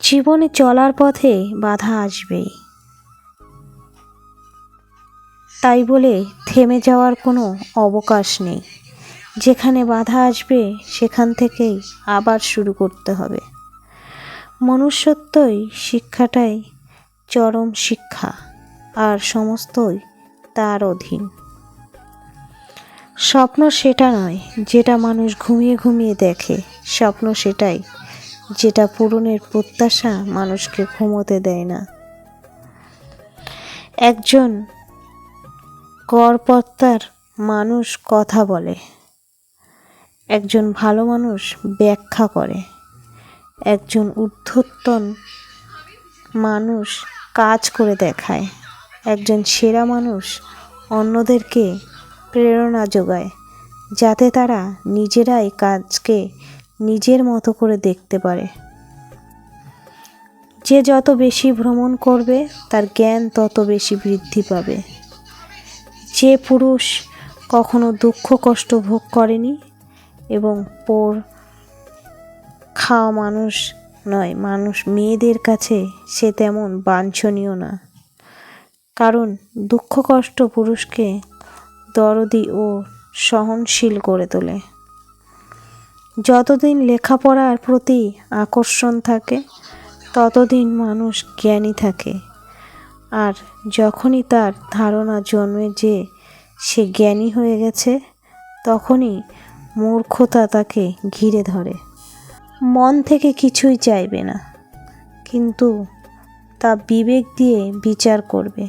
জীবনে চলার পথে বাধা আসবেই, তাই বলে থেমে যাওয়ার কোনো অবকাশ নেই। যেখানে বাধা আসবে সেখান থেকেই আবার শুরু করতে হবে। মনুষ্যত্বই শিক্ষাটাই চরম শিক্ষা, আর সমস্তই তার অধীন। স্বপ্ন সেটা নয় যেটা মানুষ ঘুমিয়ে ঘুমিয়ে দেখে, স্বপ্ন সেটাই যেটা পূরণের প্রত্যাশা মানুষকে ঘুমোতে দেয় না। একজন গড়পড়তার মানুষ কথা বলে, একজন ভালো মানুষ ব্যাখ্যা করে, একজন ঊর্ধ্বতন মানুষ কাজ করে দেখায়, একজন সেরা মানুষ অন্যদেরকে প্রেরণা যোগায়, যাতে তারা নিজেরাই কাজকে নিজের মতো করে দেখতে পারে। যে যত বেশি ভ্রমণ করবে তার জ্ঞান তত বেশি বৃদ্ধি পাবে। যে পুরুষ কখনো দুঃখ কষ্ট ভোগ করেনি এবং পর খাওয়া মানুষ নয়, মেয়েদের কাছে সে তেমন বাঞ্ছনীয় না। কারণ দুঃখ কষ্ট পুরুষকে দরদি ও সহনশীল করে তোলে। যতদিন লেখাপড়ার প্রতি আকর্ষণ থাকে ততদিন মানুষ জ্ঞানী থাকে, আর যখনই তার ধারণা জন্মে যে সে জ্ঞানী হয়ে গেছে, তখনই মূর্খতা তাকে ঘিরে ধরে। মন থেকে কিছুই চাইবে না, কিন্তু তা বিবেক দিয়ে বিচার করবে।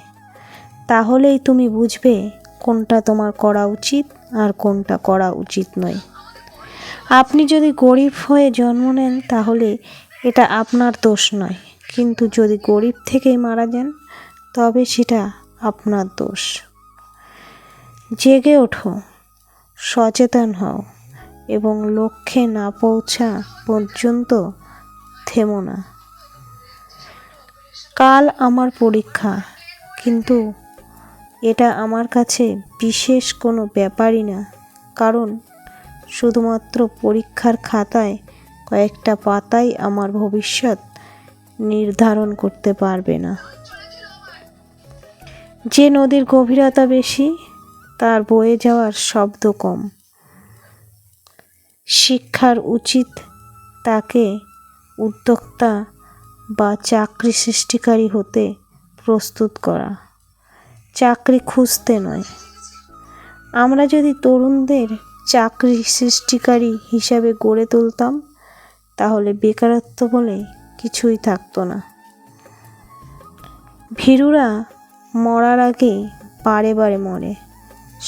তাহলেই তুমি বুঝবে কোনটা তোমার করা উচিত আর কোনটা করা উচিত নয়। আপনি যদি গরিব হয়ে জন্ম নেন তাহলে এটা আপনার দোষ নয়, কিন্তু যদি গরিব থেকেই মারা যান তবে সেটা আপনার দোষ। জেগে ওঠো, সচেতন হও এবং লক্ষ্যে না পৌঁছা পর্যন্ত থেমো না। কাল আমার পরীক্ষা, কিন্তু এটা আমার কাছে বিশেষ কোনো ব্যাপারই না, কারণ শুধুমাত্র পরীক্ষার খাতায় কয়েকটা পাতাই আমার ভবিষ্যৎ নির্ধারণ করতে পারবে না। যে নদীর গভীরতা বেশি তার বয়ে যাওয়ার শব্দ কম। শিক্ষার উচিত তাকে উদ্যোক্তা বা চাকরি সৃষ্টিকারী হতে প্রস্তুত করা, চাকরি খুঁজতে নয়। আমরা যদি তরুণদের চাকরি সৃষ্টিকারী হিসাবে গড়ে তুলতাম তাহলে বেকারত্ব বলে কিছুই থাকতো না। ভীরুরা মরার আগে বারে বারে মরে,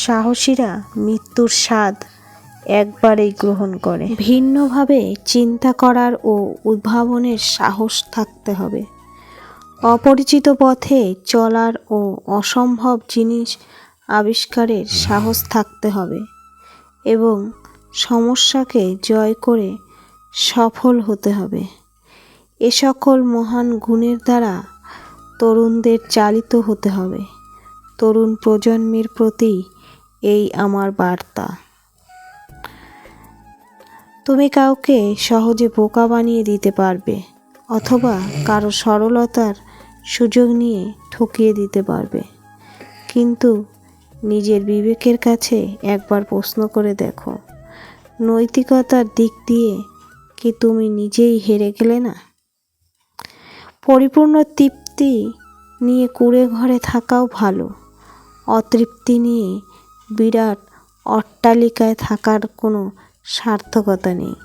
সাহসীরা মৃত্যুর স্বাদ একবারেই গ্রহণ করে। ভিন্নভাবে চিন্তা করার ও উদ্ভাবনের সাহস থাকতে হবে। অপরিচিত পথে চলার ও অসম্ভব জিনিস আবিষ্কারের সাহস থাকতে হবে এবং সমস্যাকে জয় করে সফল হতে হবে। এ সকল মহান গুণের দ্বারা তরুণদের চালিত হতে হবে। তরুণ প্রজন্মের প্রতি এই আমার বার্তা। তুমি কাউকে সহজে বোকা বানিয়ে দিতে পারবে, অথবা কারো সরলতার সুযোগ নিয়ে ঠকিয়ে দিতে পারবে, কিন্তু নিজের বিবেকের কাছে একবার প্রশ্ন করে দেখো, নৈতিকতার দিক দিয়ে কি তুমি নিজেই হেরে গেলে না? পরিপূর্ণ তৃপ্তি নিয়ে কুঁড়ে ঘরে থাকাও ভালো, অতৃপ্তি নিয়ে বিরাট অট্টালিকায় থাকার কোনো সার্থকতা নেই।